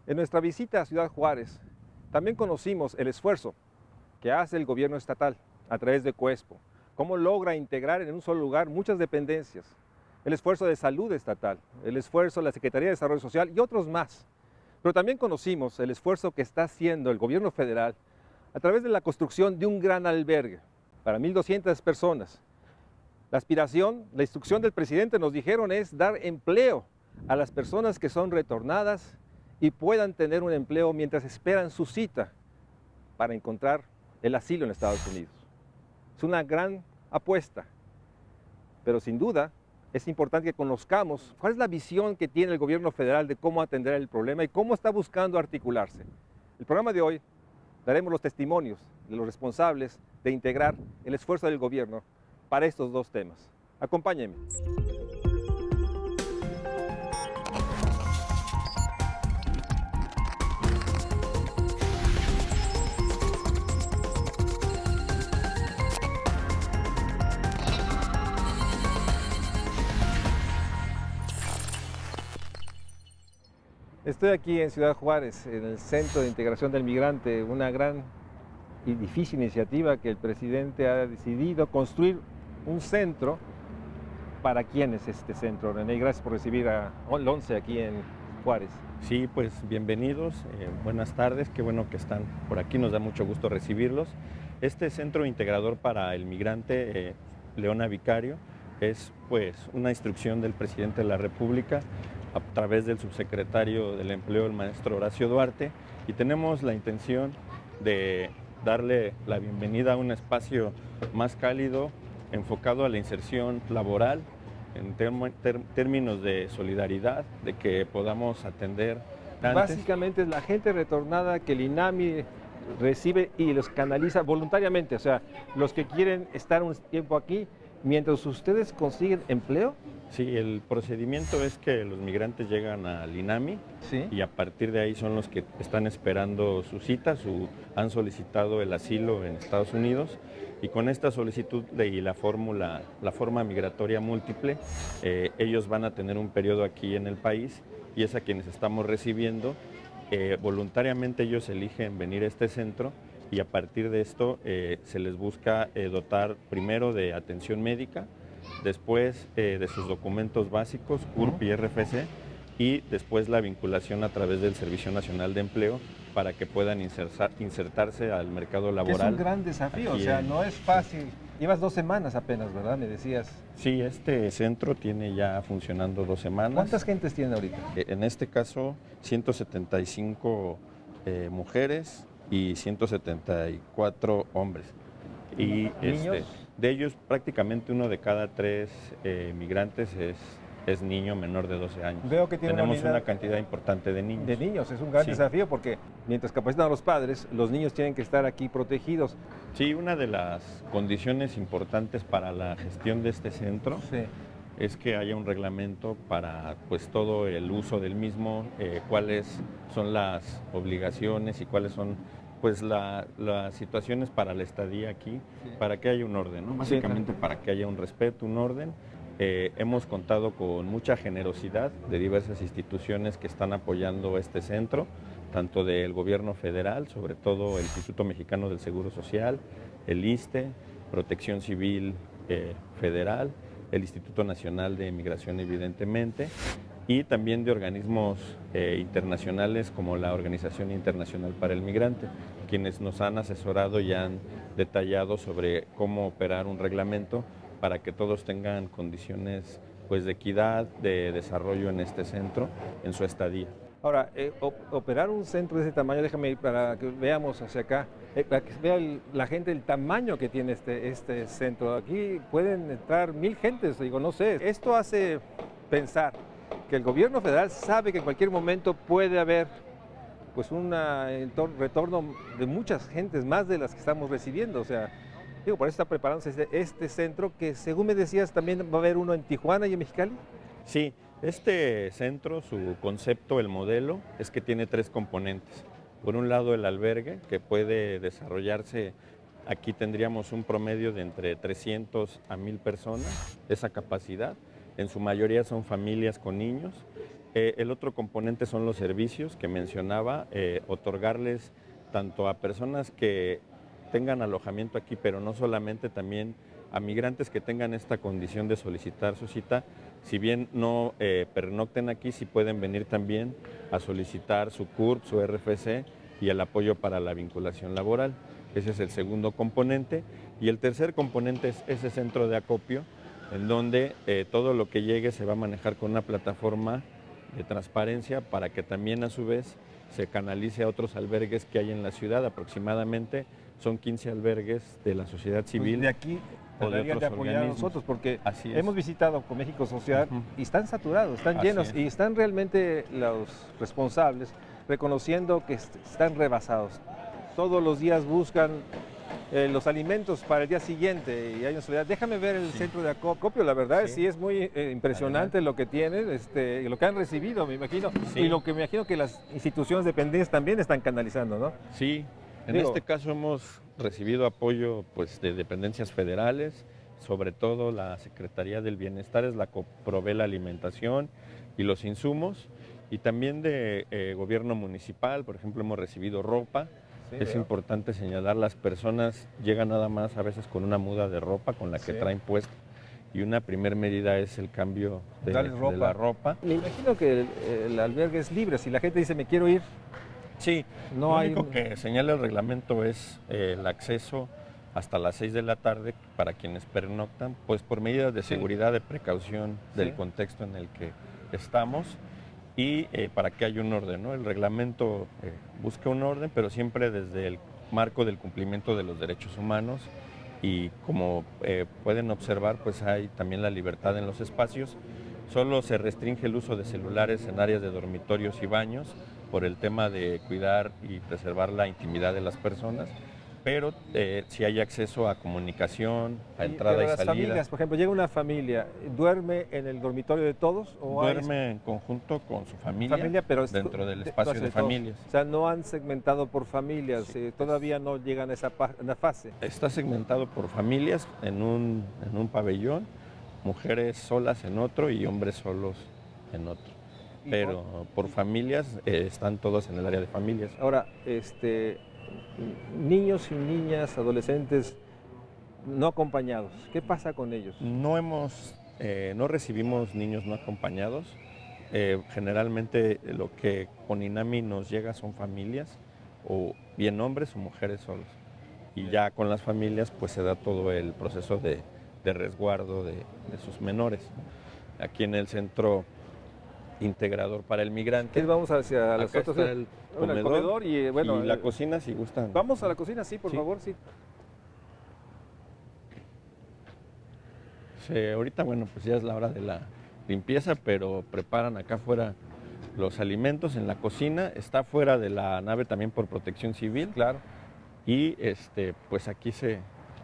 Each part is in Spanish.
En nuestra visita a Ciudad Juárez, también conocimos el esfuerzo que hace el gobierno estatal a través de COESPO, cómo logra integrar en un solo lugar muchas dependencias, el esfuerzo de salud estatal, el esfuerzo de la Secretaría de Desarrollo Social y otros más. Pero también conocimos el esfuerzo que está haciendo el gobierno federal a través de la construcción de un gran albergue para 1,200 personas. La aspiración, la instrucción del presidente nos dijeron es dar empleo a las personas que son retornadas y puedan tener un empleo mientras esperan su cita para encontrar el asilo en Estados Unidos. Es una gran apuesta, pero sin duda es importante que conozcamos cuál es la visión que tiene el gobierno federal de cómo atender el problema y cómo está buscando articularse. El programa de hoy daremos los testimonios de los responsables de integrar el esfuerzo del gobierno para estos dos temas. Acompáñenme. Estoy aquí en Ciudad Juárez, en el Centro de Integración del Migrante, una gran y difícil iniciativa que el presidente ha decidido construir un centro. ¿Para quién es este centro, René? Gracias por recibir a ONCE aquí en Juárez. Sí, pues bienvenidos, buenas tardes, qué bueno que están por aquí, nos da mucho gusto recibirlos. Este centro integrador para el migrante, Leona Vicario, es pues una instrucción del presidente de la República a través del subsecretario del Empleo, el maestro Horacio Duarte, y tenemos la intención de darle la bienvenida a un espacio más cálido, enfocado a la inserción laboral, en términos de solidaridad, de que podamos atender antes. Básicamente es la gente retornada que el INAMI recibe y los canaliza voluntariamente, o sea, los que quieren estar un tiempo aquí, mientras ustedes consiguen empleo. Sí, el procedimiento es que los migrantes llegan al INAMI, ¿Sí? Y a partir de ahí son los que están esperando su cita, han solicitado el asilo en Estados Unidos, y con esta solicitud y la forma migratoria múltiple, ellos van a tener un periodo aquí en el país y es a quienes estamos recibiendo. Voluntariamente ellos eligen venir a este centro y a partir de esto se les busca dotar primero de atención médica, después de sus documentos básicos, CURP y RFC, y después la vinculación a través del Servicio Nacional de Empleo para que puedan insertarse al mercado laboral. Es un gran desafío, o sea, no es fácil. Llevas 2 semanas apenas, ¿verdad? Me decías. Sí, este centro tiene ya funcionando 2 semanas. ¿Cuántas gentes tiene ahorita? En este caso, 175 mujeres y 174 hombres. Y ¿Niños? de ellos, prácticamente 1 de cada 3 migrantes es niño menor de 12 años. Veo que tenemos una cantidad importante de niños. De niños, es un gran desafío porque mientras capacitan a los padres, los niños tienen que estar aquí protegidos. Sí, una de las condiciones importantes para la gestión de este centro es que haya un reglamento para pues todo el uso del mismo, cuáles son las obligaciones y cuáles son pues las situaciones para la estadía aquí, para que haya un orden, ¿no? Básicamente para que haya un respeto, un orden. Hemos contado con mucha generosidad de diversas instituciones que están apoyando este centro, tanto del gobierno federal, sobre todo el Instituto Mexicano del Seguro Social, el ISSSTE, Protección Civil Federal, el Instituto Nacional de Migración, evidentemente, y también de organismos internacionales como la Organización Internacional para el Migrante, quienes nos han asesorado y han detallado sobre cómo operar un reglamento para que todos tengan condiciones pues, de equidad, de desarrollo en este centro, en su estadía. Ahora, operar un centro de ese tamaño, déjame ir para que veamos hacia acá, para que vea la gente el tamaño que tiene este centro. Aquí pueden entrar 1,000 gentes, digo, no sé. Esto hace pensar que el gobierno federal sabe que en cualquier momento puede haber pues un retorno de muchas gentes, más de las que estamos recibiendo, o sea, digo, por eso está preparándose este centro que, según me decías, también va a haber uno en Tijuana y en Mexicali. Sí, este centro, su concepto, el modelo, es que tiene 3 componentes. Por un lado, el albergue, que puede desarrollarse, aquí tendríamos un promedio de entre 300 a 1,000 personas, esa capacidad. En su mayoría son familias con niños. El otro componente son los servicios que mencionaba, otorgarles tanto a personas que tengan alojamiento aquí, pero no solamente, también a migrantes que tengan esta condición de solicitar su cita. Si bien no pernocten aquí, sí pueden venir también a solicitar su CURP, su RFC y el apoyo para la vinculación laboral. Ese es el segundo componente. Y el tercer componente es ese centro de acopio, en donde todo lo que llegue se va a manejar con una plataforma de transparencia para que también a su vez se canalice a otros albergues que hay en la ciudad. Aproximadamente son 15 albergues de la sociedad civil. Pues de aquí tratarían de apoyar a nosotros, porque hemos visitado con México Social y están saturados, están llenos, y están realmente los responsables reconociendo que están rebasados. Todos los días buscan los alimentos para el día siguiente y hay una soledad. Déjame ver el centro de acopio, la verdad sí es muy impresionante lo que tienen, lo que han recibido, me imagino, y lo que me imagino que las instituciones dependientes también están canalizando, ¿no? Sí, en este caso hemos recibido apoyo pues, de dependencias federales, sobre todo la Secretaría del Bienestar es la que provee la alimentación y los insumos, y también de gobierno municipal. Por ejemplo, hemos recibido ropa. Es importante señalar, las personas llegan nada más a veces con una muda de ropa con la que traen puesta, y una primer medida es el cambio de la ropa. Me imagino que el albergue es libre, si la gente dice me quiero ir. Sí, lo único que señala el reglamento es el acceso hasta las 6 de la tarde para quienes pernoctan, pues por medidas de seguridad, de precaución del contexto en el que estamos. Y para que haya un orden, ¿no? El reglamento busca un orden, pero siempre desde el marco del cumplimiento de los derechos humanos, y como pueden observar, pues hay también la libertad en los espacios. Solo se restringe el uso de celulares en áreas de dormitorios y baños por el tema de cuidar y preservar la intimidad de las personas, pero si hay acceso a comunicación, a entrada y salida. Las familias, por ejemplo, llega una familia, ¿duerme en el dormitorio de todos? Duerme en conjunto con su familia, pero dentro del espacio de familias. O sea, no han segmentado por familias, todavía no llegan a esa fase. Está segmentado por familias en un pabellón, mujeres solas en otro y hombres solos en otro. Pero por familias están todos en el área de familias. Ahora, niños y niñas, adolescentes no acompañados, ¿qué pasa con ellos? No recibimos niños no acompañados. Generalmente lo que con INAMI nos llega son familias, o bien hombres o mujeres solos. Y ya con las familias pues se da todo el proceso de resguardo de sus menores. Aquí en el centro integrador para el migrante. Vamos hacia las otras, el comedor y bueno, y la cocina, si gustan. Vamos a la cocina, sí, por favor, sí. Ahorita, bueno, pues ya es la hora de la limpieza, pero preparan acá afuera los alimentos en la cocina. Está fuera de la nave también por protección civil. Claro. Y pues aquí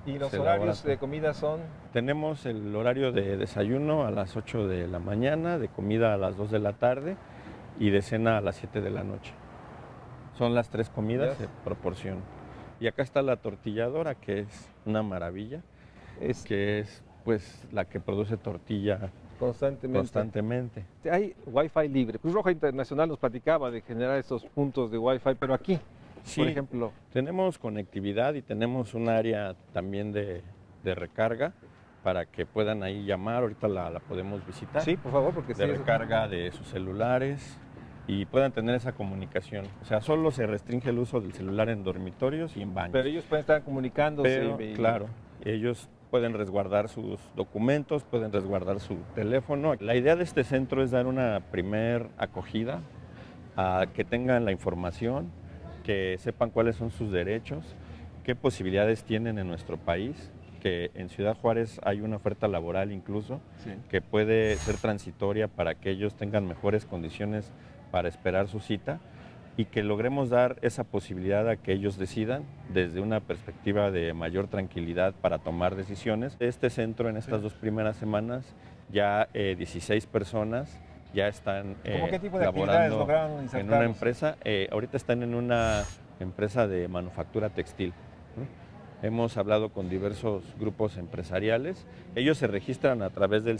¿Y los horarios de comida son? Tenemos el horario de desayuno a las 8 de la mañana, de comida a las 2 de la tarde y de cena a las 7 de la noche. Son las 3 comidas de proporción. Y acá está la tortilladora, que es una maravilla, que es pues la que produce tortilla constantemente. Hay Wi-Fi libre. Cruz Roja Internacional nos platicaba de generar estos puntos de Wi-Fi, pero aquí, por ejemplo, tenemos conectividad y tenemos un área también de recarga para que puedan ahí llamar. Ahorita la podemos visitar. Sí, por favor, porque de recarga de sus celulares y puedan tener esa comunicación. O sea, solo se restringe el uso del celular en dormitorios y en baños. Pero ellos pueden estar comunicándose. Pero, claro, ellos pueden resguardar sus documentos, pueden resguardar su teléfono. La idea de este centro es dar una primer acogida a que tengan la información, que sepan cuáles son sus derechos, qué posibilidades tienen en nuestro país, que en Ciudad Juárez hay una oferta laboral incluso, que puede ser transitoria para que ellos tengan mejores condiciones para esperar su cita, y que logremos dar esa posibilidad a que ellos decidan desde una perspectiva de mayor tranquilidad para tomar decisiones. Este centro en estas 2 primeras semanas ya 16 personas ya están ¿Qué tipo de laborando lograron en una empresa. Ahorita están en una empresa de manufactura textil. hemos hablado con diversos grupos empresariales. Ellos se registran a través del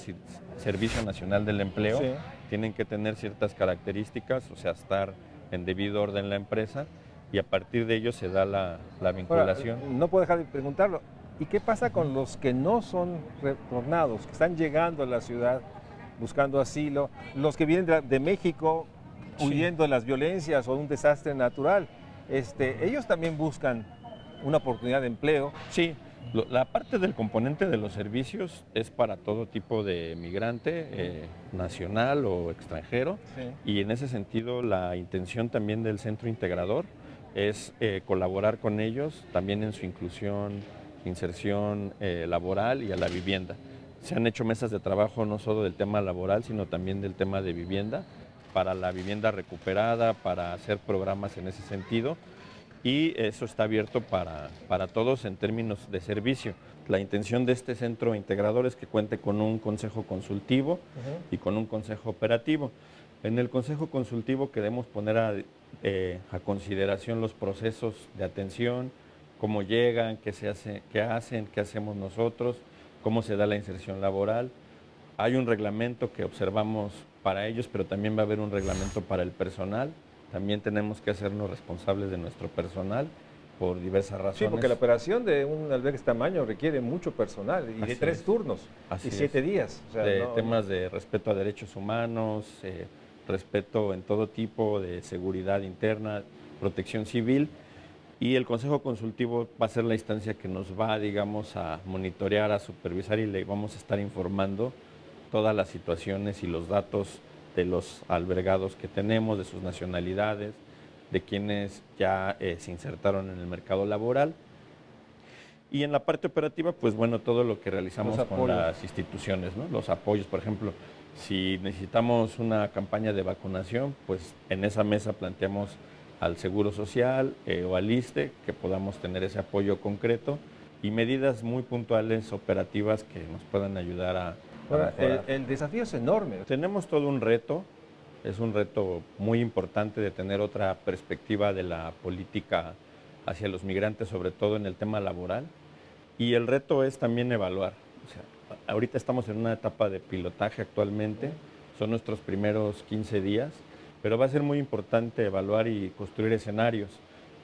Servicio Nacional del Empleo, sí. Tienen que tener ciertas características, o sea, estar en debido orden la empresa, y a partir de ello se da la vinculación. Ahora, no puedo dejar de preguntarlo, ¿y qué pasa con los que no son retornados, que están llegando a la ciudad buscando asilo, los que vienen de México huyendo de las violencias o de un desastre natural? Ellos también buscan una oportunidad de empleo. Sí, la parte del componente de los servicios es para todo tipo de migrante, nacional o extranjero, sí. Y en ese sentido la intención también del centro integrador es colaborar con ellos también en su inclusión, inserción laboral y a la vivienda. Se han hecho mesas de trabajo no solo del tema laboral, sino también del tema de vivienda, para la vivienda recuperada, para hacer programas en ese sentido, y eso está abierto para todos en términos de servicio. La intención de este centro integrador es que cuente con un consejo consultivo y con un consejo operativo. En el consejo consultivo queremos poner a consideración los procesos de atención, cómo llegan, qué hacen, qué hacemos nosotros, cómo se da la inserción laboral. Hay un reglamento que observamos para ellos, pero también va a haber un reglamento para el personal. También tenemos que hacernos responsables de nuestro personal por diversas razones. Sí, porque la operación de un albergue de este tamaño requiere mucho personal y de 3 turnos y 7 días. O sea, temas de respeto a derechos humanos, respeto en todo tipo de seguridad interna, protección civil. Y el Consejo Consultivo va a ser la instancia que nos va, digamos, a monitorear, a supervisar, y le vamos a estar informando todas las situaciones y los datos de los albergados que tenemos, de sus nacionalidades, de quienes ya se insertaron en el mercado laboral. Y en la parte operativa, pues bueno, todo lo que realizamos con las instituciones, ¿no? Los apoyos, por ejemplo, si necesitamos una campaña de vacunación, pues en esa mesa planteamos al Seguro Social o al ISSSTE, que podamos tener ese apoyo concreto y medidas muy puntuales, operativas, que nos puedan ayudar a mejorar. El desafío es enorme. Tenemos todo un reto, es un reto muy importante de tener otra perspectiva de la política hacia los migrantes, sobre todo en el tema laboral, y el reto es también evaluar. O sea, ahorita estamos en una etapa de pilotaje actualmente, son nuestros primeros 15 días, pero va a ser muy importante evaluar y construir escenarios.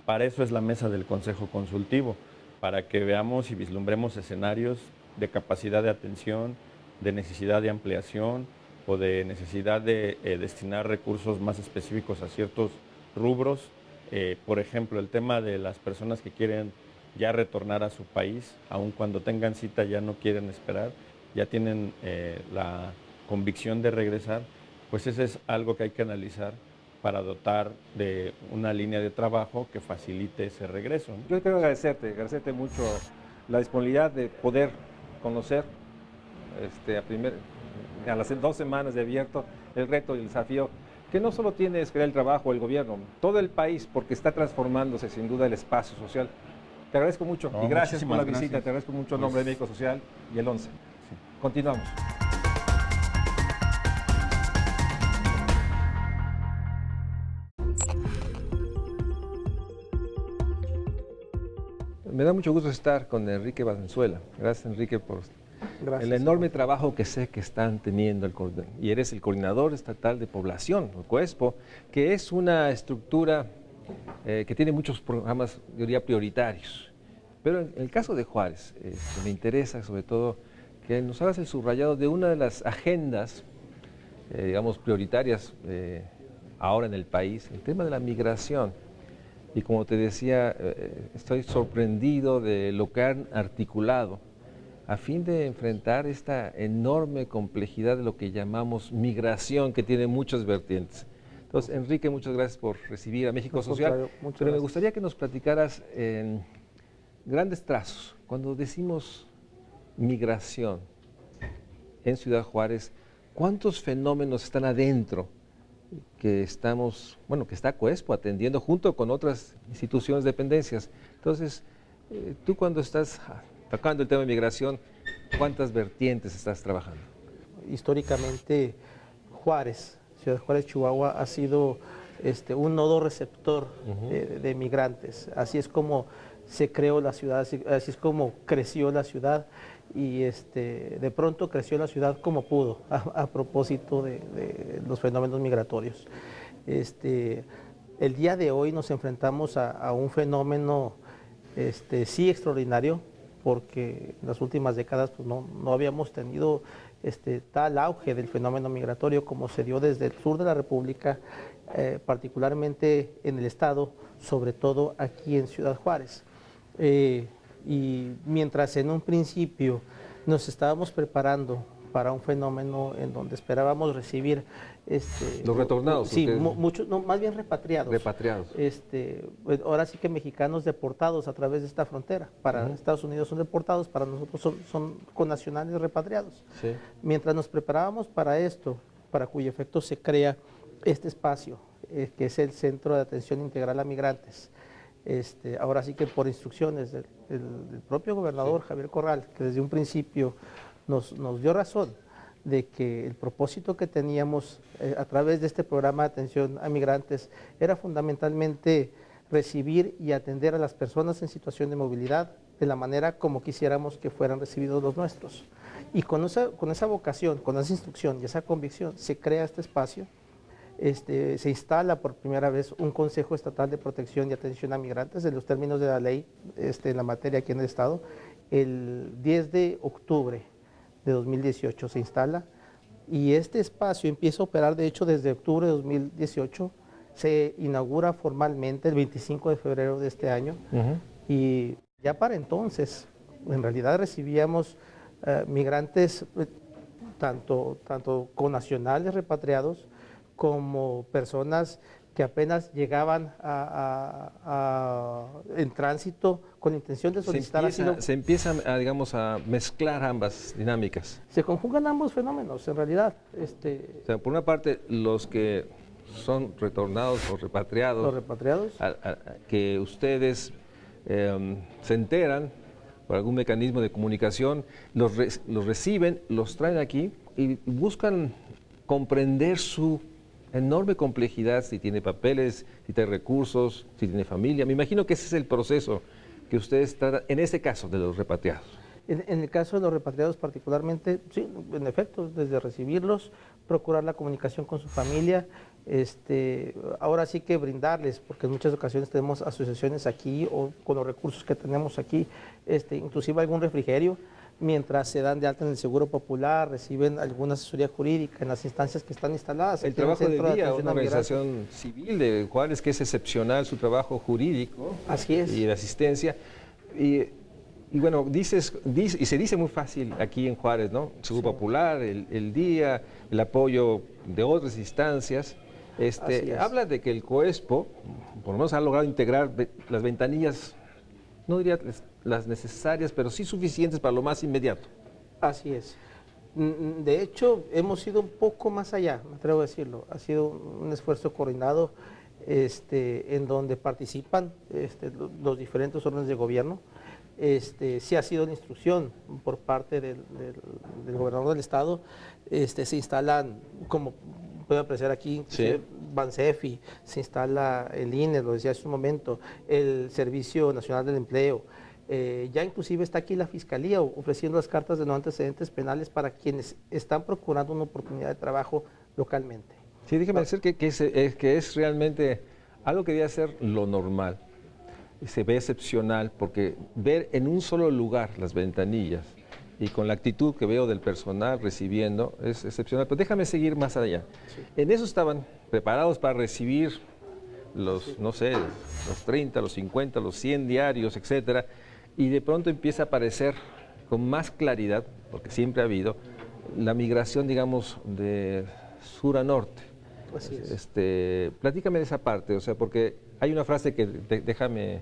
Para eso es la mesa del Consejo Consultivo, para que veamos y vislumbremos escenarios de capacidad de atención, de necesidad de ampliación o de necesidad de destinar recursos más específicos a ciertos rubros. Por ejemplo, el tema de las personas que quieren ya retornar a su país, aun cuando tengan cita ya no quieren esperar, ya tienen la convicción de regresar. Pues ese es algo que hay que analizar para dotar de una línea de trabajo que facilite ese regreso, ¿no? Yo quiero agradecerte mucho la disponibilidad de poder conocer a las 2 semanas de abierto el reto y el desafío que no solo tiene es crear el trabajo el gobierno, todo el país, porque está transformándose sin duda el espacio social. Te agradezco mucho y gracias por la visita, te agradezco mucho en nombre de México Social y el 11. Sí. Continuamos. Me da mucho gusto estar con Enrique Valenzuela. Gracias, Enrique, por el enorme trabajo que sé que están teniendo. Y eres el Coordinador Estatal de Población, el COESPO, que es una estructura que tiene muchos programas, yo diría, prioritarios. Pero en el caso de Juárez, me interesa sobre todo que nos hagas el subrayado de una de las agendas, digamos, prioritarias ahora en el país, el tema de la migración. Y como te decía, estoy sorprendido de lo que han articulado a fin de enfrentar esta enorme complejidad de lo que llamamos migración, que tiene muchas vertientes. Entonces, Enrique, muchas gracias por recibir a México Social. Pero me gustaría que nos platicaras en grandes trazos, cuando decimos migración en Ciudad Juárez, ¿cuántos fenómenos están adentro que estamos, bueno, que está COESPO atendiendo junto con otras instituciones, dependencias? Entonces, tú cuando estás tocando el tema de migración, ¿cuántas vertientes estás trabajando? Históricamente, Juárez, Ciudad Juárez, Chihuahua, ha sido un nodo receptor de migrantes. Así es como se creó la ciudad, así es como creció la ciudad y de pronto creció la ciudad como pudo a propósito de los fenómenos migratorios. El día de hoy nos enfrentamos a un fenómeno sí extraordinario, porque en las últimas décadas pues, no habíamos tenido tal auge del fenómeno migratorio como se dio desde el sur de la República, particularmente en el estado, sobre todo aquí en Ciudad Juárez. Y mientras en un principio nos estábamos preparando para un fenómeno en donde esperábamos recibir los retornados. Sí, muchos, no, más bien repatriados. Repatriados. Pues ahora sí que mexicanos deportados a través de esta frontera. Para Estados Unidos son deportados, para nosotros son connacionales repatriados. Sí. Mientras nos preparábamos para esto, para cuyo efecto se crea este espacio, que es el Centro de Atención Integral a Migrantes. Ahora sí que por instrucciones del propio gobernador Javier Corral, que desde un principio nos dio razón de que el propósito que teníamos a través de este programa de atención a migrantes era fundamentalmente recibir y atender a las personas en situación de movilidad de la manera como quisiéramos que fueran recibidos los nuestros. Y con esa vocación, con esa instrucción y esa convicción se crea este espacio. Se instala por primera vez un Consejo Estatal de Protección y Atención a Migrantes en los términos de la ley en la materia aquí en el Estado. El 10 de octubre de 2018 se instala y este espacio empieza a operar, de hecho, desde octubre de 2018, se inaugura formalmente el 25 de febrero de este año y ya para entonces, en realidad recibíamos migrantes, tanto connacionales repatriados, como personas que apenas llegaban en tránsito con intención de solicitar asilo. Se empiezan digamos, a mezclar ambas dinámicas. Se conjugan ambos fenómenos, en realidad. O sea, por una parte, los que son retornados o repatriados, los repatriados, que ustedes se enteran por algún mecanismo de comunicación, los reciben, los traen aquí y buscan comprender su enorme complejidad, si tiene papeles, si tiene recursos, si tiene familia. Me imagino que ese es el proceso que ustedes tratan, en este caso, de los repatriados. En el caso de los repatriados particularmente, sí, en efecto, desde recibirlos, procurar la comunicación con su familia, ahora sí que brindarles, porque en muchas ocasiones tenemos asociaciones aquí o con los recursos que tenemos aquí, inclusive algún refrigerio, mientras se dan de alta en el Seguro Popular, reciben alguna asesoría jurídica en las instancias que están instaladas. El trabajo de día, una organización civil de Juárez, que es excepcional su trabajo jurídico. Así es. Y de asistencia. Y bueno, y se dice muy fácil aquí en Juárez, ¿no? Seguro Popular, el día, el apoyo de otras instancias. Habla de que el COESPO, por lo menos ha logrado integrar las ventanillas, no diría las necesarias, pero sí suficientes para lo más inmediato. Así es. De hecho, hemos ido un poco más allá, me atrevo a decirlo. Ha sido un esfuerzo coordinado en donde participan los diferentes órdenes de gobierno. Sí ha sido la instrucción por parte del gobernador del estado. Se instalan, como puede apreciar aquí, sí, Bansefi, se instala el INE, lo decía hace un momento, el Servicio Nacional del Empleo. Ya inclusive está aquí la Fiscalía ofreciendo las cartas de no antecedentes penales para quienes están procurando una oportunidad de trabajo localmente. Sí, déjeme decir que es realmente algo que debe ser lo normal. Se ve excepcional porque ver en un solo lugar las ventanillas y con la actitud que veo del personal recibiendo es excepcional. Pero déjame seguir más allá. Sí. En eso estaban preparados para recibir los, no sé, los 30, los 50, los 100 diarios, etcétera. Y de pronto empieza a aparecer con más claridad, porque siempre ha habido, la migración, digamos, de sur a norte. Así es. Platícame de esa parte, o sea, porque hay una frase que déjame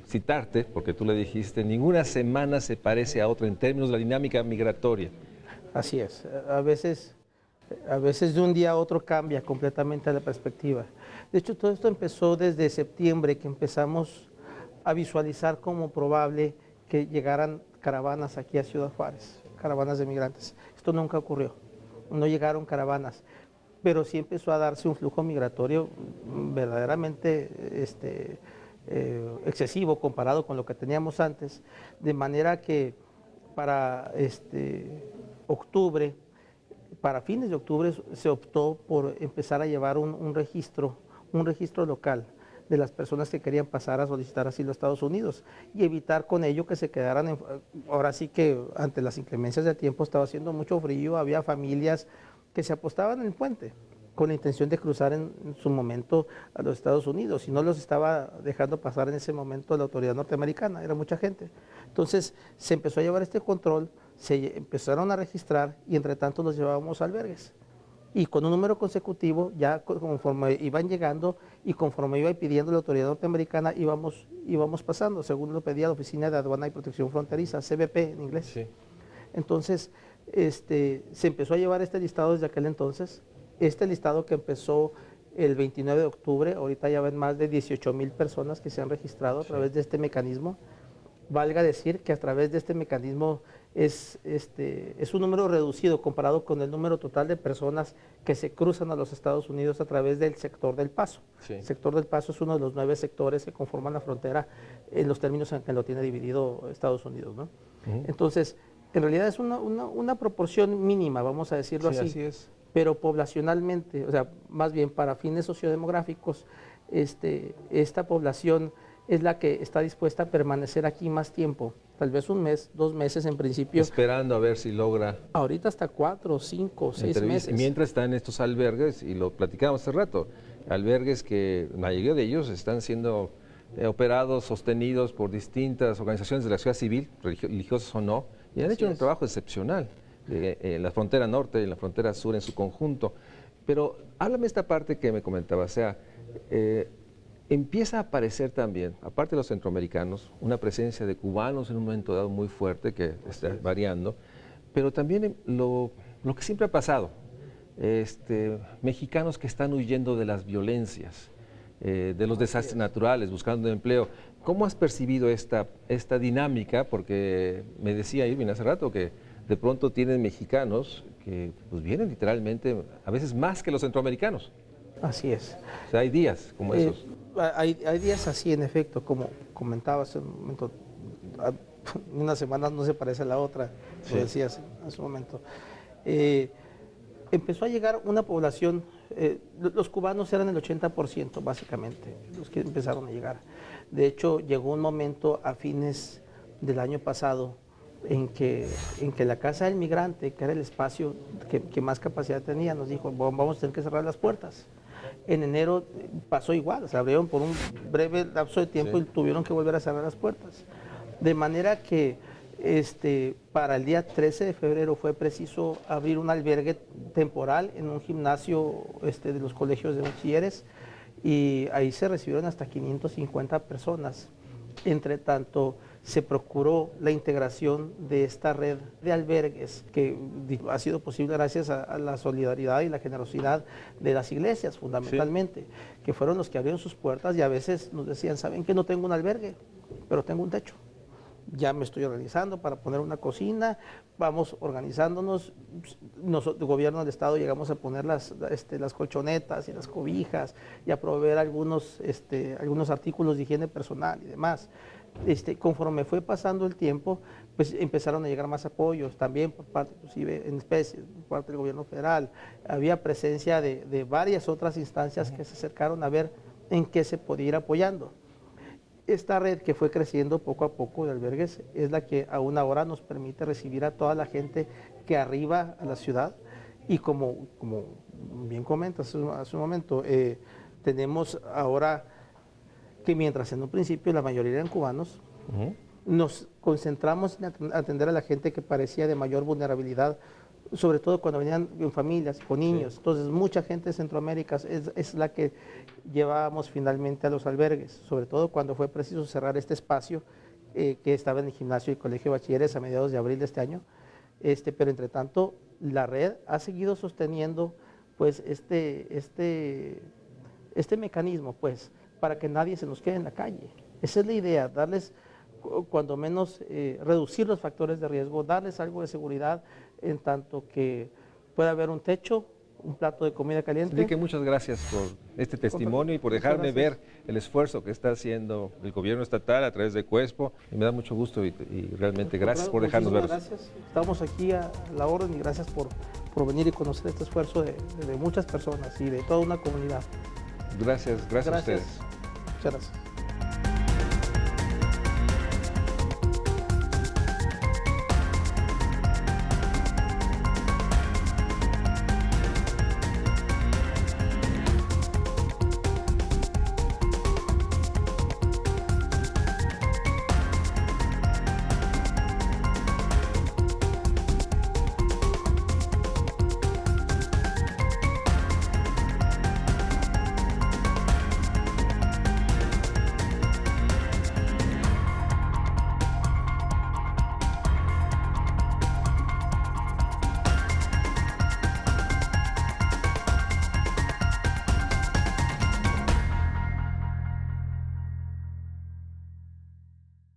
citarte, porque tú le dijiste, ninguna semana se parece a otra en términos de la dinámica migratoria. Así es. A veces de un día a otro cambia completamente la perspectiva. De hecho, todo esto empezó desde septiembre, que empezamos a visualizar como probable que llegaran caravanas aquí a Ciudad Juárez, caravanas de migrantes. Esto nunca ocurrió, no llegaron caravanas, pero sí empezó a darse un flujo migratorio verdaderamente excesivo comparado con lo que teníamos antes, de manera que para octubre, para fines de octubre se optó por empezar a llevar un registro local de las personas que querían pasar a solicitar asilo a Estados Unidos y evitar con ello que se quedaran, ahora sí que ante las inclemencias del tiempo estaba haciendo mucho frío, había familias que se apostaban en el puente con la intención de cruzar en su momento a los Estados Unidos y no los estaba dejando pasar en ese momento la autoridad norteamericana, era mucha gente. Entonces se empezó a llevar este control, se empezaron a registrar y entre tanto los llevábamos a albergues. Y con un número consecutivo, ya conforme iban llegando y conforme iba pidiendo la autoridad norteamericana, íbamos pasando, según lo pedía la Oficina de Aduana y Protección Fronteriza, CBP en inglés. Sí. Entonces, se empezó a llevar este listado desde aquel entonces. Este listado que empezó el 29 de octubre, ahorita ya ven más de 18,000 personas que se han registrado a través de este mecanismo. Valga decir que a través de este mecanismo es un número reducido comparado con el número total de personas que se cruzan a los Estados Unidos a través del sector del Paso. Sí. El sector del Paso es uno de los 9 sectores que conforman la frontera en los términos en que lo tiene dividido Estados Unidos, ¿no? Entonces, en realidad es una proporción mínima, vamos a decirlo así. Así es. Pero poblacionalmente, o sea, más bien para fines sociodemográficos, esta población es la que está dispuesta a permanecer aquí más tiempo, tal vez un mes, 2 meses en principio. Esperando a ver si logra. Ahorita hasta 4, 5, 6 meses. Mientras están estos albergues, y lo platicábamos hace rato, albergues que la mayoría de ellos están siendo operados, sostenidos por distintas organizaciones de la sociedad civil, religiosas o no, y han hecho un trabajo excepcional en la frontera norte y en la frontera sur en su conjunto. Pero háblame esta parte que me comentaba, o sea, empieza a aparecer también, aparte de los centroamericanos, una presencia de cubanos en un momento dado muy fuerte que está variando, pero también lo que siempre ha pasado, mexicanos que están huyendo de las violencias, de los desastres naturales, buscando empleo. ¿Cómo has percibido esta dinámica? Porque me decía Irving hace rato que de pronto tienen mexicanos que pues, vienen literalmente, a veces más que los centroamericanos. Así es. O sea, hay días como esos. Hay días así, en efecto, como comentaba hace un momento, una semana no se parece a la otra, lo decías hace un momento. Empezó a llegar una población, los cubanos eran el 80% básicamente, los que empezaron a llegar. De hecho, llegó un momento a fines del año pasado en que la Casa del Migrante, que era el espacio que más capacidad tenía, nos dijo, vamos a tener que cerrar las puertas. En enero pasó igual, se abrieron por un breve lapso de tiempo y tuvieron que volver a cerrar las puertas. De manera que para el día 13 de febrero fue preciso abrir un albergue temporal en un gimnasio de los colegios de bachilleres y ahí se recibieron hasta 550 personas. Entre tanto, se procuró la integración de esta red de albergues que ha sido posible gracias a la solidaridad y la generosidad de las iglesias, fundamentalmente, que fueron los que abrieron sus puertas y a veces nos decían, ¿saben que no tengo un albergue, pero tengo un techo? Ya me estoy organizando para poner una cocina, vamos organizándonos, nosotros, el gobierno del estado, llegamos a poner las colchonetas y las cobijas y a proveer algunos artículos de higiene personal y demás. Conforme fue pasando el tiempo, pues empezaron a llegar más apoyos, también por parte, inclusive en especie, por parte del gobierno federal. Había presencia de varias otras instancias que se acercaron a ver en qué se podía ir apoyando. Esta red que fue creciendo poco a poco de albergues es la que aún ahora nos permite recibir a toda la gente que arriba a la ciudad y como bien comentas hace un momento, tenemos ahora que mientras en un principio la mayoría eran cubanos, nos concentramos en atender a la gente que parecía de mayor vulnerabilidad, sobre todo cuando venían en familias, con niños. Entonces, mucha gente de Centroamérica es la que llevábamos finalmente a los albergues, sobre todo cuando fue preciso cerrar este espacio que estaba en el gimnasio y colegio de bachilleres a mediados de abril de este año. Pero entre tanto, la red ha seguido sosteniendo pues este mecanismo, pues, para que nadie se nos quede en la calle. Esa es la idea, darles, cuando menos, reducir los factores de riesgo, darles algo de seguridad en tanto que pueda haber un techo, un plato de comida caliente. Enrique, muchas gracias por este testimonio y por dejarme ver el esfuerzo que está haciendo el gobierno estatal a través de Cuespo. Y me da mucho gusto y realmente gracias por dejarnos verlos. Gracias. Estamos aquí a la orden y gracias por venir y conocer este esfuerzo de muchas personas y de toda una comunidad. Gracias a ustedes. Muchas gracias.